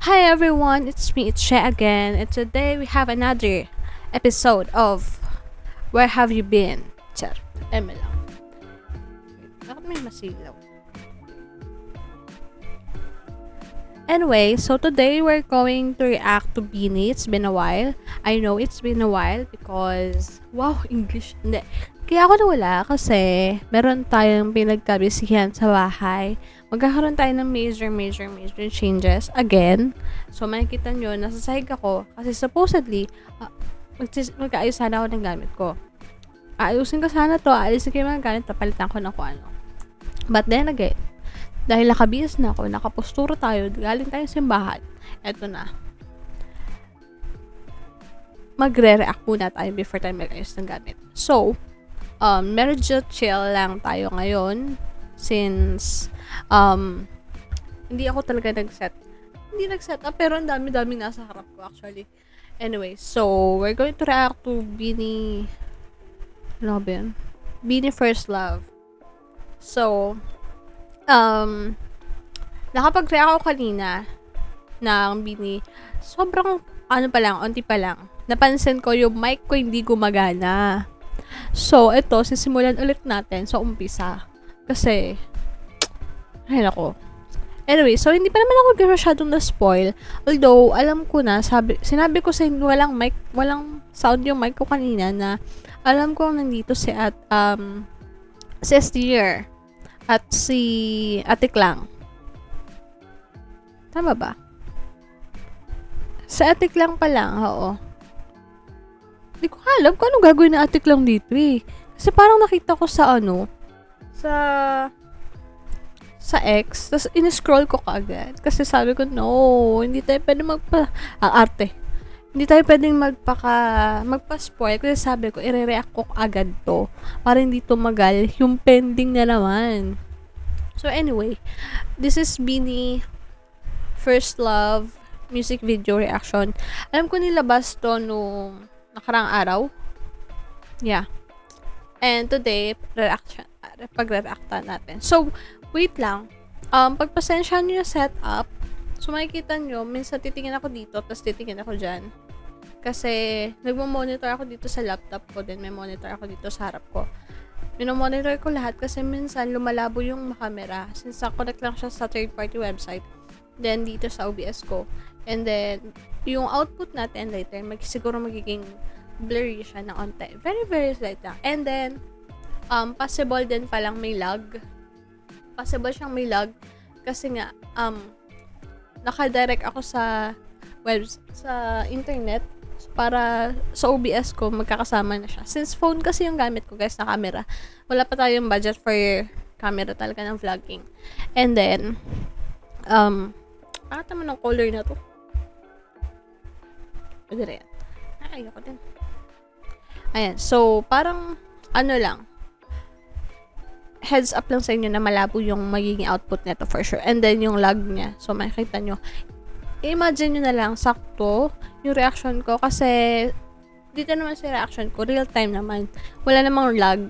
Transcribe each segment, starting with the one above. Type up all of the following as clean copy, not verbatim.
Hi everyone, it's me, it's She again, and today we have another episode of Where Have You Been? Char, eme lang. Wait, bakit may masilaw? Anyway, so today we're going to react to Beanie. It's been a while. I know it's been a while because, wow, English. Hindi. Kaya ako nawala kasi meron tayong pinagkabisihan sa bahay. Magkakaroon tayo ng major changes again. So, makikita nyo, nasa sahig ako kasi supposedly, mag-aayos sana ako ng gamit ko. Aayusin ko sana to, aalisin ko yung mga gamit, papalitan ko ng kung ano. But then again, dahil nakabihis na ako, nakaposturo tayo, galing tayo sa simbahan, eto na. Magre-react muna tayo before tayo mag-ayos ng gamit. So, medyo chill lang tayo ngayon since hindi ako talaga nag-set up, pero ang dami-dami nasa harap ko actually. Anyway, so we're going to react to Beanie First Love. So nakapag-react ako kanina ng Beanie. Sobrang onti pa lang. Napansin ko yung mic ko hindi gumagana. So, ito, sisimulan ulit natin sa umpisa. Kasi, ay nako. Anyway, so hindi pa naman ako masyadong na-spoil. Although, alam ko na, sinabi ko sa inyo, walang sound yung mic ko kanina na alam ko nandito si Esther at si Atik lang. Tama ba? Sa Atik lang pa lang, oo. Hindi ko alam kung anong gagawin na Atik lang dito eh. Kasi parang nakita ko sa sa X, tapos in-scroll ko kaagad. Kasi sabi ko, no, hindi tayo pwedeng arte. Hindi tayo pwedeng magpa-spoil. Kasi sabi ko, i-react ko agad to. Para hindi tumagal yung pending na naman. So anyway, this is Beanie First Love music video reaction. Alam ko nilabas to nung nakarang araw. Yeah. And today, pag-reactan natin. So, wait lang. Pagpasensya nyo yung setup, so makikita nyo, minsan titingin ako dito, tapos titingin ako dyan. Kasi, nagmo-monitor ako dito sa laptop ko, then may monitor ako dito sa harap ko. Minomonitor ko lahat kasi minsan lumalabo yung camera. Since connect lang siya sa third-party website, then dito sa OBS ko. And then, yung output natin later, siguro magiging blurry siya na onte. Very slight lang. And then, possible din palang may lag. Possible siyang may lag kasi nga naka-direct ako sa internet para sa OBS ko magkakasama na siya. Since phone kasi yung gamit ko guys na camera, wala pa tayong budget for camera talaga ng vlogging. And then pakita mo ng color na to. Pwede rin. Ayoko din. Ayan. So, parang lang, heads up lang sa inyo na malabo yung magiging output nito for sure. And then, yung lag niya. So, makikita nyo. Imagine nyo na lang, sakto, yung reaction ko. Kasi, dito naman sa reaction ko, real time naman. Wala namang lag.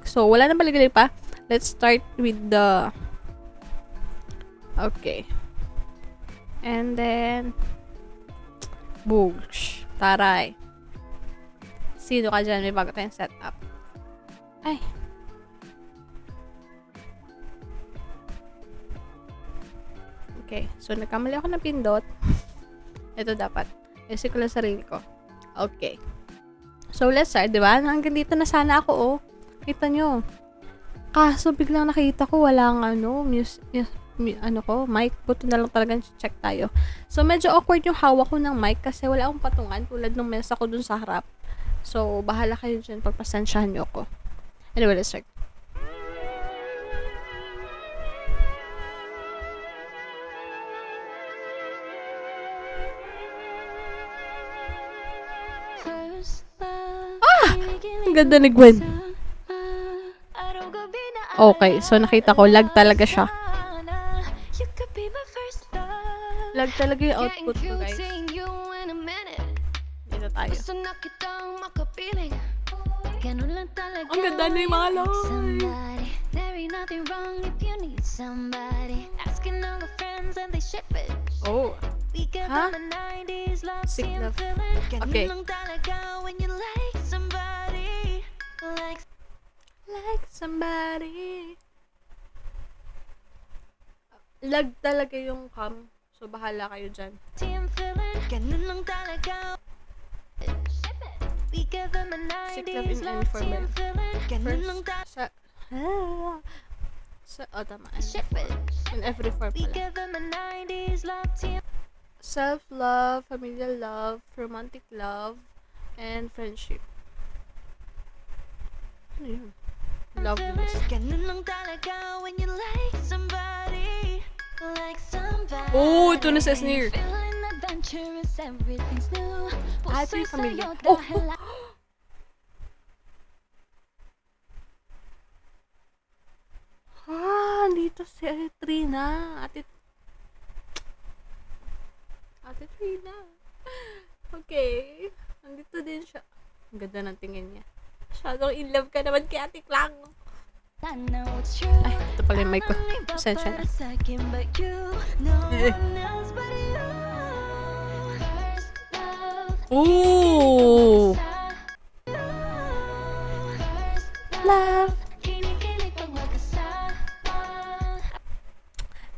So, wala nang paligalay pa. Let's start with the... Okay. And then... Boosh. Taray. Sino ka dyan? May bago tayong setup. Ay. Okay. So, nagkamali ako ng pindot. Ito dapat. Ayusin ko lang sarili ko. Okay. So, let's start. Diba? Hanggang dito na sana ako, oh. Kita nyo. Kaso, biglang nakita ko walang mic. Buto na lang talagang check tayo. So, medyo awkward yung hawak ko ng mic kasi wala akong patungan tulad ng mesa ko dun sa harap. So, bahala kayo dyan. Pagpasensyahan nyo ko. Anyway, let's start. Ang ganda ni Gwen. Okay, so nakita ko, lag talaga siya. Lag talaga yung output ko, guys. Dito tayo. Ang ganda na yung mga lines. Oh. Ha? Sick love. Okay. Like somebody. Lag talaga yung cam. So, bahala kayo dyan. Sick love in any form. First, tama. In every form pala. Self-love, familial love, romantic love, and friendship. Ano yun? Loveless. Oh, ito na sa sneer. Ito yung familia. Oh! Dito si Trina. Ate Trina. Okay. Nandito din siya. Ang ganda ng tingin niya. Masyadong in love ka naman kay Ate Klang. Ay, ito pala yung mic ko. Pasensya na. Ooh! Love.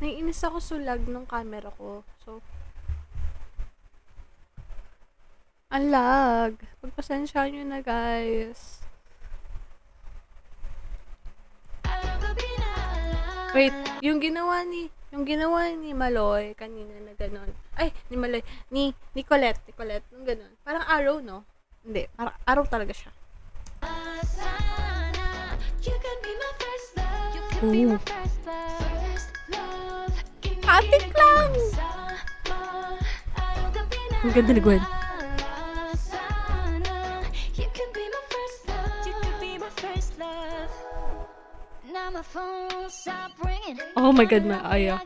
Naiinis ako sulag nung camera ko. So, ang lag. Pagpasensya nyo na, guys. Wait, yung ginawa ni Maloy kanina na gano'n. Ay, ni Maloy. Ni Colette, nung gano'n. Parang arrow, no? Hindi, parang arrow talaga siya. Ooh. Atik lang! Ang ganda ni Gwen. Oh my God, my Aya.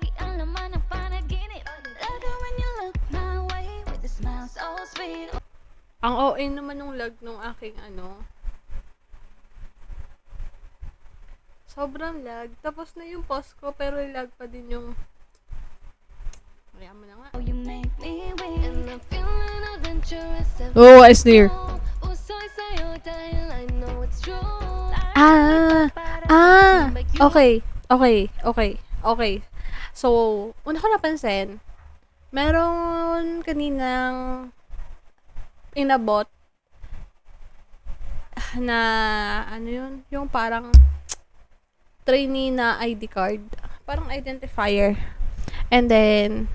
Ang OA naman nung lag nung aking sobrang lag. Tapos na yung pause ko, pero lag pa din yung mo na nga. Oh, I sneer. Okay. So, una ko napansin, meron kaninang inabot na, yung parang trainee na ID card. Parang identifier. And then,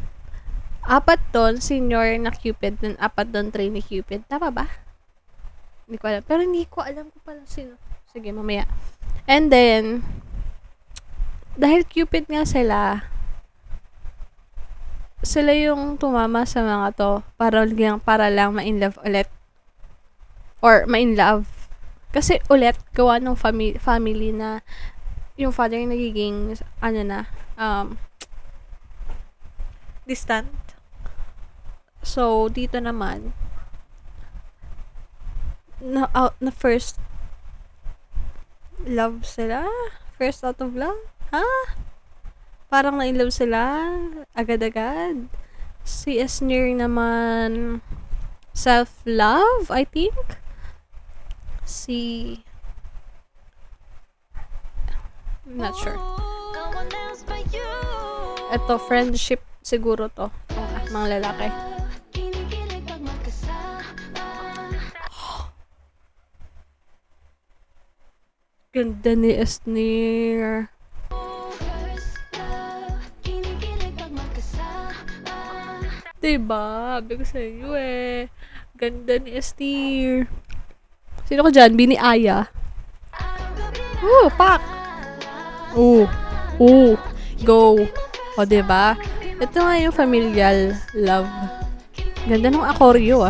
4 doon, senior na Cupid, then 4 doon, trainee Cupid. Tama ba? Hindi ko alam. Pero hindi ko alam kung pala sino. Sige, mamaya. And then, dahil Cupid nga sila yung tumama sa mga to para lang ma-in love ulit. Or ma-in love. Kasi ulit, gawa ng family na yung father yung nagiging, distant. So, dito naman, na first love sila? First out of love? Ha? Parang na-in-love sila agad-agad. Si Esnir naman self-love, I think. I'm not sure. Ito, friendship siguro to. Mga lalaki. Ganda ni Esnir. Diba? Sabi ko sa iyo Ganda ni Esnir. Sino ko dyan? Bini Aya. Pak! Go! O, diba? Ito nga yung familial love. Ganda ng akoryo,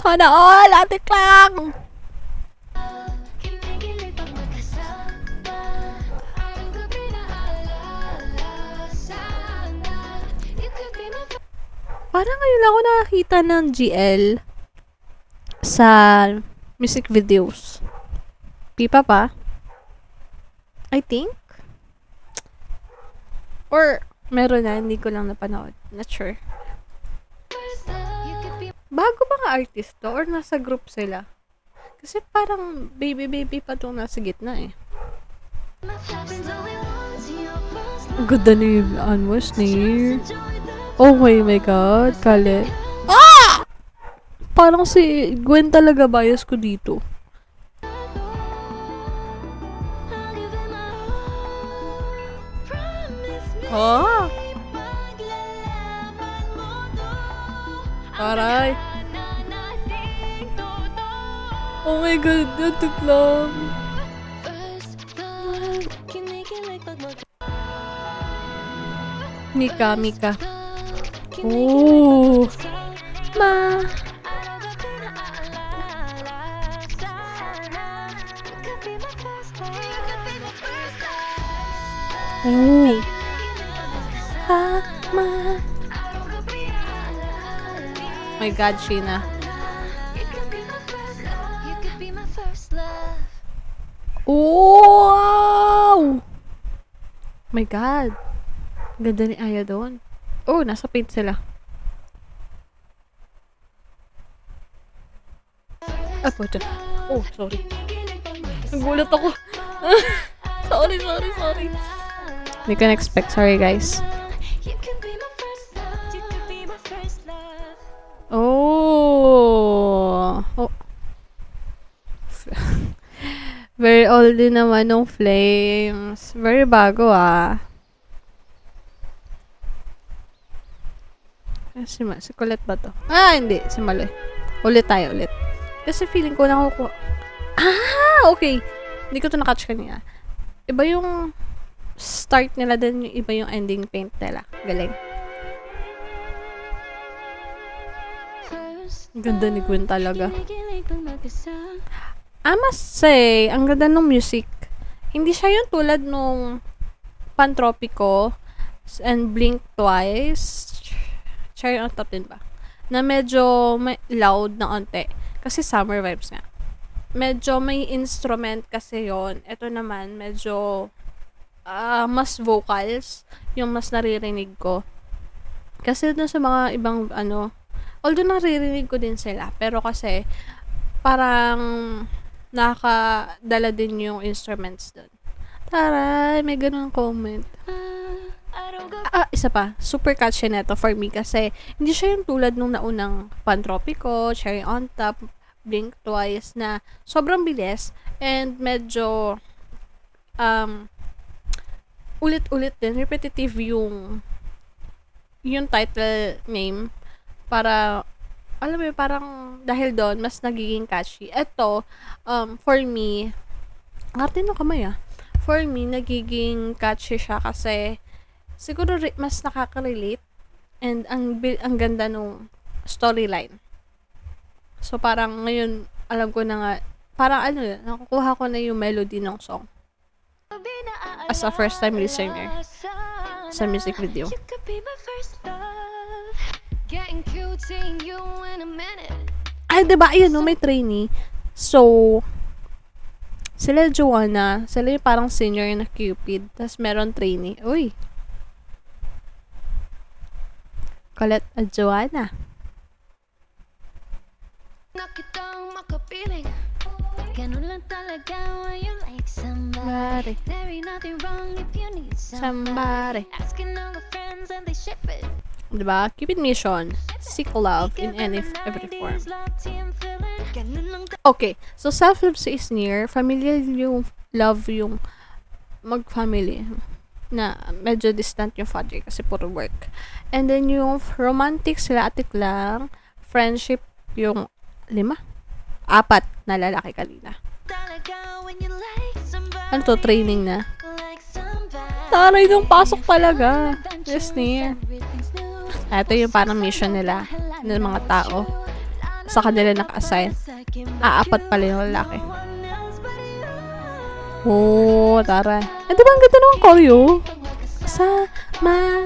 Sana all! Atik lang! Parang ngayon lang ako nakakita ng GL sa music videos. Pipa pa. I think. Or, meron na, hindi ko lang napanood. Not sure. Bago ba artist to? Or nasa group sila? Kasi parang baby pa itong nasa gitna eh. Ang ganda ni Anwas ni. Oh my god, Kale. Ah! Parang si Gwen talaga bias ko dito. Ah! Taray. Oh my god, natik lang. Mika. Oh. Ma. Oh. Ha, ma. My god, Sheena. Wow! My god. Ganda ni Aya doon. Oh, nasa paint sila. Ako dyan. Oh, sorry. Nagulat ako. sorry. Hindi ko na-expect. Sorry, guys. Oh. Very old din naman ng Flames. Very bago Si Colette ba to? Hindi. Si Maloy. Ulit. Kasi feeling ko nakukuha. Okay. Hindi ko to nakatch kanina. Iba yung start nila din, yung iba yung ending paint nila. Galing. Ganda ni Gwen talaga. I must say, ang ganda ng music. Hindi siya yung tulad nung Pantropico and Blink Twice. Cherry on Top din ba? Na medyo may loud na onte. Kasi summer vibes nga. Medyo may instrument kasi yon. Ito naman, medyo mas vocals yung mas naririnig ko. Kasi dun sa mga ibang although naririnig ko din sila, pero kasi parang nakadala din yung instruments dun. Taray, may ganun comment. Isa pa, super catchy neto for me kasi hindi siya yung tulad nung naunang Pantropico, Cherry on Top, Blink Twice na sobrang bilis and medyo ulit-ulit din, repetitive yung title name para alam mo parang dahil doon mas nagiging catchy. Ito for me arte no kamay for me nagiging catchy siya kasi siguro mas nakaka-relate and ang ganda nung storyline. So parang ngayon alam ko na nga parang nakukuha ko na yung melody ng song as a first time listener sa music video. Diba? Ayun, may trainee. So, sila Joanna, sila yung parang senior na Cupid. Tapos meron trainee. Uy! Colette at Joanna. Nakitang makapiling. Ganun lang talaga when you like somebody. There ain't nothing wrong if you need somebody. Asking all the friends and they ship it. Diba? Cupid mission. Seek love in every form. Okay. So, self-love is near. Familial yung love yung mag-family. Na medyo distant yung father kasi puro work. And then yung romantic sila atik lang. Friendship yung 5. 4 na lalaki kanina. Ano to? Training na. Taray nung pasok talaga. Yes, near. Ito yung parang mission nila ng mga tao. Sa kanila naka-assign. 4 pala yung lalaki. Oh, taray. Diba ang ganda ng choreo? Sama.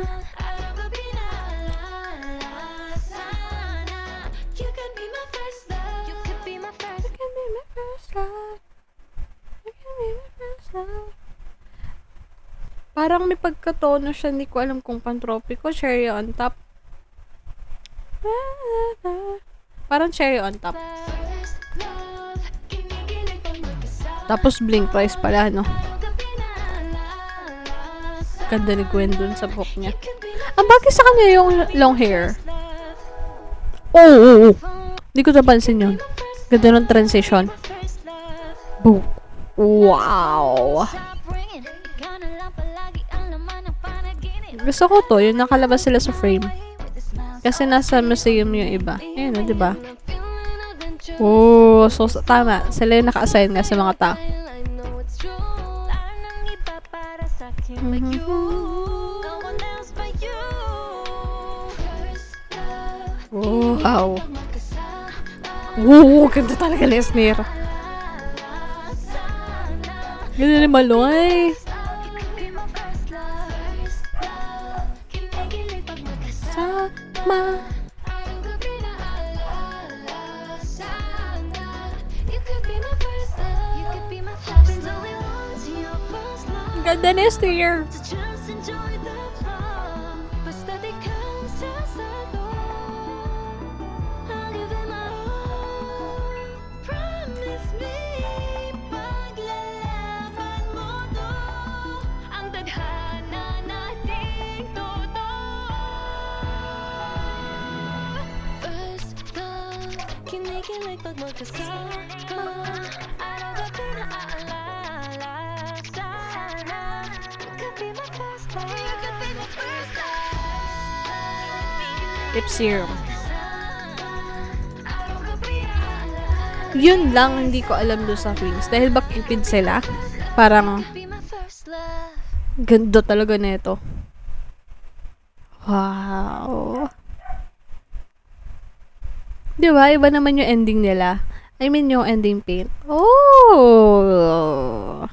Parang may pagkatono siya, hindi ko alam kung pantropiko, cherry on top. Parang cherry on top. First love, kinikilig pag magkasama. Tapos Blink Twice pala, no? Ikaw ka pinaalala. Ganda ni Gwen dun sa book niya. You could be my Ang bagay sa kanya yung long hair. first love. Oo. Hindi ko napansin yun. Ganda ng transition. My first love. Boom. Wow. Stop ringing. Ikaw na lang palagi ang laman ng panaginip. Gusto ko to, yung nakalabas sila sa frame. Kasi nasa museum yung iba. Ayun, di ba? Oh, so tama. Sila yung naka-assign nga sa mga tao. I know it's true. Parang nang iba para sa akin like you. No one else but you. First love. Wow. Pag magkasama. Oo, ganda talaga ni Esnir. Ganda ni Maloy. You could be my first love. First love. Kinikilig pag magkasama. Sama. Ang gabi na alala sana. You could be my first love. You could be my first love. Only once your first love. Ganda ni Esnir. To just enjoy the flow. Basta di ka sasalo. I'll give it my all. Promise me, paglalaban mo to. Ang tadhana nating totoo. First love, kinikilig pag magkasama. Araw gabi na aalala sana. You could be my first love. You could be my first love. Lip serum. Araw gabi na aalala. Yun lang, hindi ko alam doon sa Wings. Dahil bakipid sila. Parang, Be my first love. ganda talaga nito. Wow. Di ba? Iba naman yung ending nila. I mean, yung ending paint. Oh!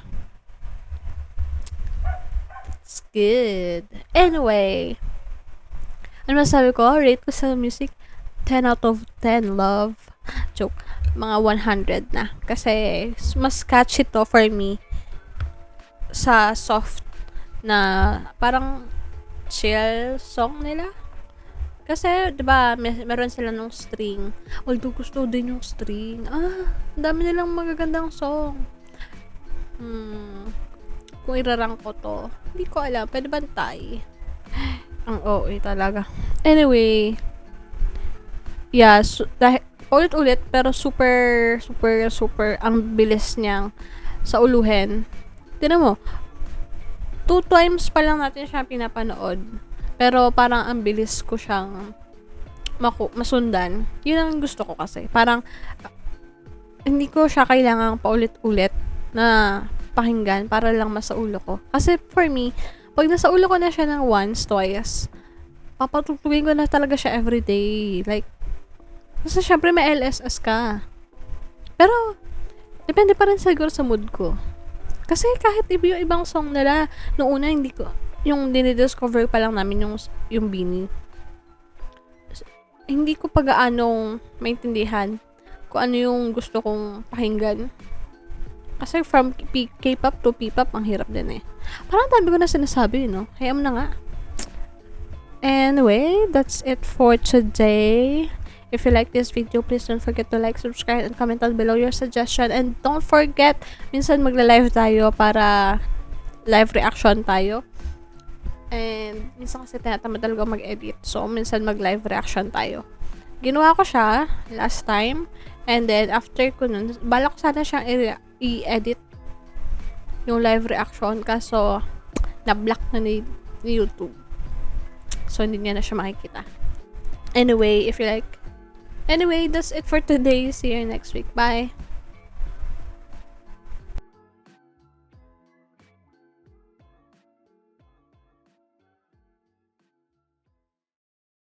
It's good. Anyway. Ano masabi ko? Rate ko sa music. 10 out of 10. Love. Joke. Mga 100 na. Kasi, mas catchy to for me. Sa soft na parang chill song nila. Kasi, di ba, meron sila nung string. Although, gusto din yung string. Ang dami nilang magagandang song. Kung irarang ko to, hindi ko alam. Pwede bantay. Ang OA talaga. Anyway, yeah, dahil, ulit-ulit, pero super ang bilis niyang sa uluhin. Tignan mo, 2 times pa lang natin siya pinapanood. Pero parang ang bilis ko siyang masundan. Yun ang gusto ko kasi. Parang hindi ko siya kailangang paulit-ulit na pakinggan para lang masaulo ko. Kasi for me, pag nasaulo ko na siya ng once, twice, papatutugin ko na talaga siya everyday. Like, kasi syempre may LSS ka. Pero, depende pa rin siguro sa mood ko. Kasi kahit yung ibang song nila, noong una hindi ko, yung dinidiscover pa lang namin yung Beanie. Hindi ko pa gaanong maintindihan kung ano yung gusto kong pakinggan. Kasi from K-pop to P-pop, ang hirap din eh. Parang tabi ko na sinasabi, no? Hayaan mo na nga. Anyway, that's it for today. If you like this video, please don't forget to like, subscribe, and comment down below your suggestion. And don't forget, minsan magla-live tayo para live reaction tayo. And minsan kasi tinatamad talaga mag-edit. So, minsan mag-live reaction tayo. Ginawa ko siya last time. And then, after ko nun, balak ko sana siyang i-edit yung live reaction. Kaso, na-block na ni YouTube. So, hindi niya na siya makikita. Anyway, that's it for today. See you next week. Bye!